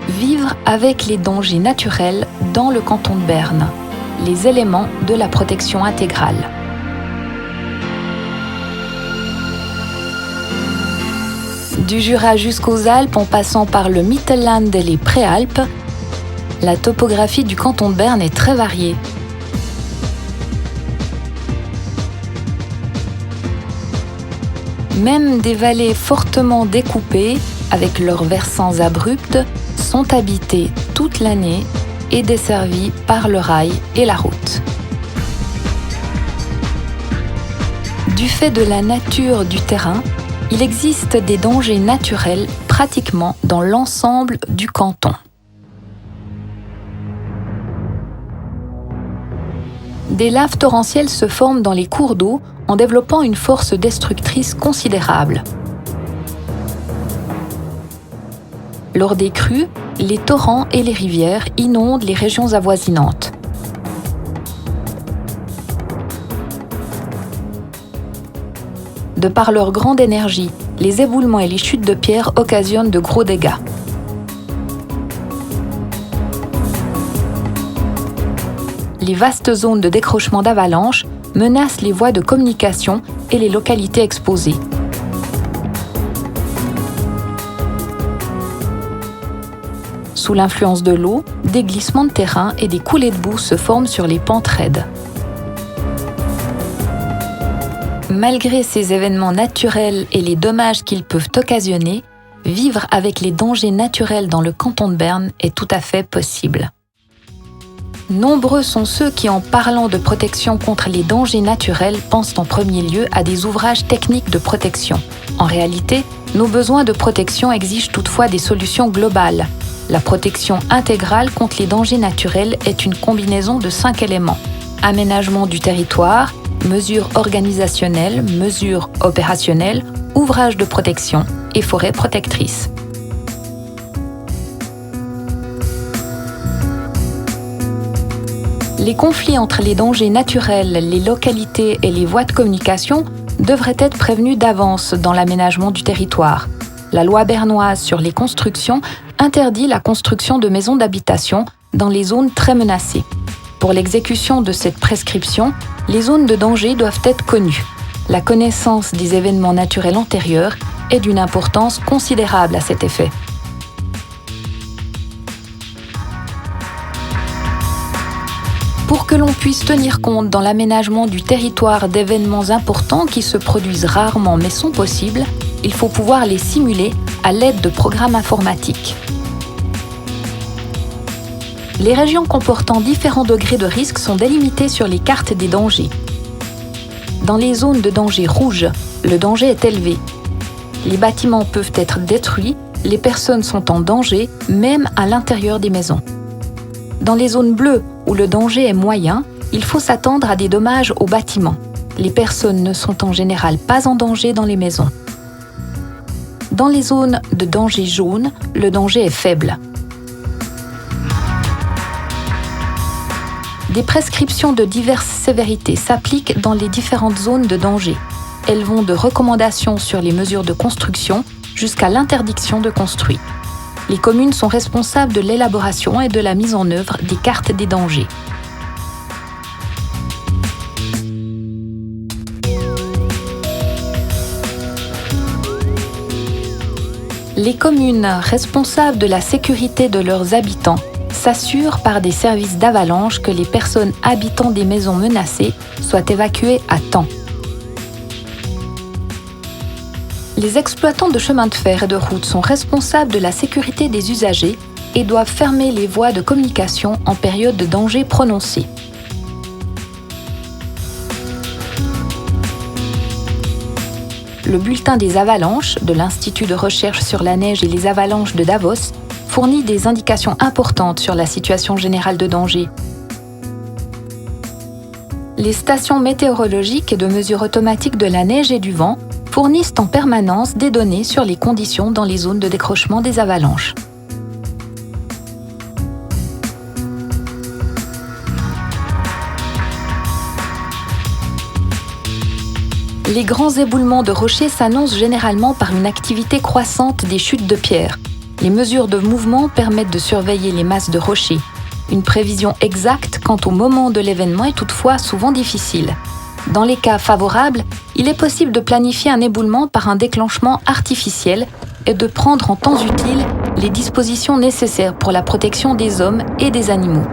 Vivre avec les dangers naturels dans le canton de Berne, les éléments de la protection intégrale. Du Jura jusqu'aux Alpes, en passant par le Mittelland et les Préalpes, la topographie du canton de Berne est très variée. Même des vallées fortement découpées, avec leurs versants abrupts, sont habitées toute l'année et desservies par le rail et la route. Du fait de la nature du terrain, il existe des dangers naturels pratiquement dans l'ensemble du canton. Des laves torrentielles se forment dans les cours d'eau en développant une force destructrice considérable. Lors des crues, les torrents et les rivières inondent les régions avoisinantes. De par leur grande énergie, les éboulements et les chutes de pierres occasionnent de gros dégâts. Les vastes zones de décrochement d'avalanches menacent les voies de communication et les localités exposées. Sous l'influence de l'eau, des glissements de terrain et des coulées de boue se forment sur les pentes raides. Malgré ces événements naturels et les dommages qu'ils peuvent occasionner, vivre avec les dangers naturels dans le canton de Berne est tout à fait possible. Nombreux sont ceux qui, en parlant de protection contre les dangers naturels, pensent en premier lieu à des ouvrages techniques de protection. En réalité, nos besoins de protection exigent toutefois des solutions globales. La protection intégrale contre les dangers naturels est une combinaison de 5 éléments. Aménagement du territoire, mesures organisationnelles, mesures opérationnelles, ouvrages de protection et forêts protectrices. Les conflits entre les dangers naturels, les localités et les voies de communication devraient être prévenus d'avance dans l'aménagement du territoire. La loi bernoise sur les constructions interdit la construction de maisons d'habitation dans les zones très menacées. Pour l'exécution de cette prescription, les zones de danger doivent être connues. La connaissance des événements naturels antérieurs est d'une importance considérable à cet effet. Pour que l'on puisse tenir compte dans l'aménagement du territoire d'événements importants qui se produisent rarement mais sont possibles, il faut pouvoir les simuler à l'aide de programmes informatiques. Les régions comportant différents degrés de risque sont délimitées sur les cartes des dangers. Dans les zones de danger rouge, le danger est élevé. Les bâtiments peuvent être détruits, les personnes sont en danger, même à l'intérieur des maisons. Dans les zones bleues, où le danger est moyen, il faut s'attendre à des dommages aux bâtiments. Les personnes ne sont en général pas en danger dans les maisons. Dans les zones de danger jaune, le danger est faible. Des prescriptions de diverses sévérités s'appliquent dans les différentes zones de danger. Elles vont de recommandations sur les mesures de construction jusqu'à l'interdiction de construire. Les communes sont responsables de l'élaboration et de la mise en œuvre des cartes des dangers. Les communes responsables de la sécurité de leurs habitants s'assurent par des services d'avalanche que les personnes habitant des maisons menacées soient évacuées à temps. Les exploitants de chemins de fer et de route sont responsables de la sécurité des usagers et doivent fermer les voies de communication en période de danger prononcé. Le bulletin des avalanches de l'Institut de recherche sur la neige et les avalanches de Davos fournit des indications importantes sur la situation générale de danger. Les stations météorologiques et de mesure automatique de la neige et du vent fournissent en permanence des données sur les conditions dans les zones de décrochement des avalanches. Les grands éboulements de rochers s'annoncent généralement par une activité croissante des chutes de pierres. Les mesures de mouvement permettent de surveiller les masses de rochers. Une prévision exacte quant au moment de l'événement est toutefois souvent difficile. Dans les cas favorables, il est possible de planifier un éboulement par un déclenchement artificiel et de prendre en temps utile les dispositions nécessaires pour la protection des hommes et des animaux.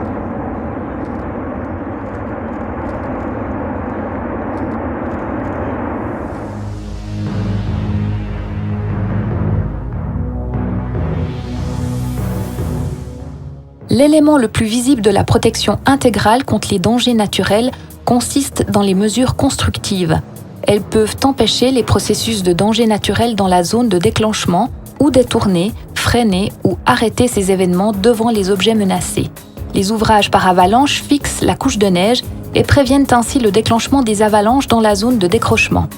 L'élément le plus visible de la protection intégrale contre les dangers naturels consiste dans les mesures constructives. Elles peuvent empêcher les processus de danger naturel dans la zone de déclenchement ou détourner, freiner ou arrêter ces événements devant les objets menacés. Les ouvrages par avalanche fixent la couche de neige et préviennent ainsi le déclenchement des avalanches dans la zone de décrochement.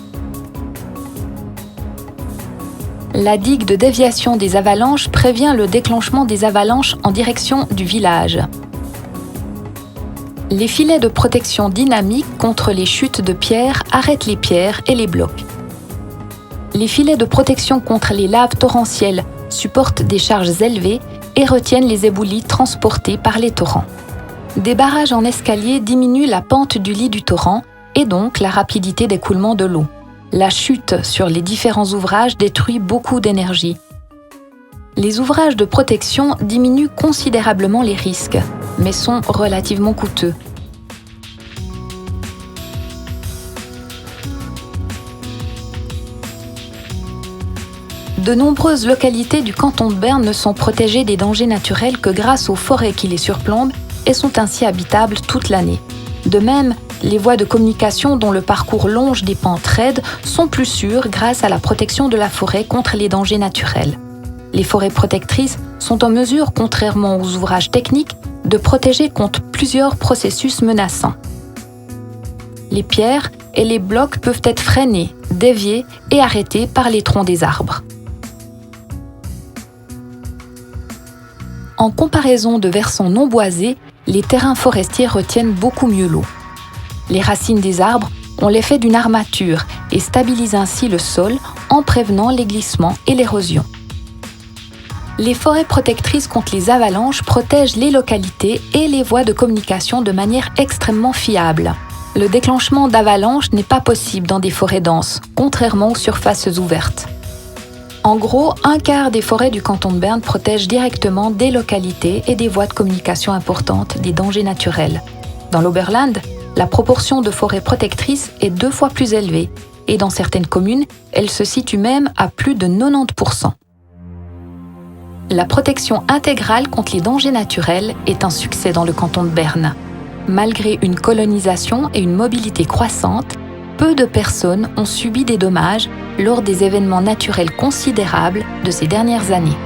La digue de déviation des avalanches prévient le déclenchement des avalanches en direction du village. Les filets de protection dynamiques contre les chutes de pierres arrêtent les pierres et les blocs. Les filets de protection contre les laves torrentielles supportent des charges élevées et retiennent les éboulis transportés par les torrents. Des barrages en escalier diminuent la pente du lit du torrent et donc la rapidité d'écoulement de l'eau. La chute sur les différents ouvrages détruit beaucoup d'énergie. Les ouvrages de protection diminuent considérablement les risques, mais sont relativement coûteux. De nombreuses localités du canton de Berne ne sont protégées des dangers naturels que grâce aux forêts qui les surplombent et sont ainsi habitables toute l'année. De même, les voies de communication dont le parcours longe des pentes raides sont plus sûres grâce à la protection de la forêt contre les dangers naturels. Les forêts protectrices sont en mesure, contrairement aux ouvrages techniques, de protéger contre plusieurs processus menaçants. Les pierres et les blocs peuvent être freinés, déviés et arrêtés par les troncs des arbres. En comparaison de versants non boisés, les terrains forestiers retiennent beaucoup mieux l'eau. Les racines des arbres ont l'effet d'une armature et stabilisent ainsi le sol en prévenant les glissements et l'érosion. Les forêts protectrices contre les avalanches protègent les localités et les voies de communication de manière extrêmement fiable. Le déclenchement d'avalanches n'est pas possible dans des forêts denses, contrairement aux surfaces ouvertes. En gros, un quart des forêts du canton de Berne protègent directement des localités et des voies de communication importantes des dangers naturels. Dans l'Oberland, la proportion de forêts protectrices est 2 fois plus élevée et dans certaines communes, elle se situe même à plus de 90%. La protection intégrale contre les dangers naturels est un succès dans le canton de Berne. Malgré une colonisation et une mobilité croissante, peu de personnes ont subi des dommages lors des événements naturels considérables de ces dernières années.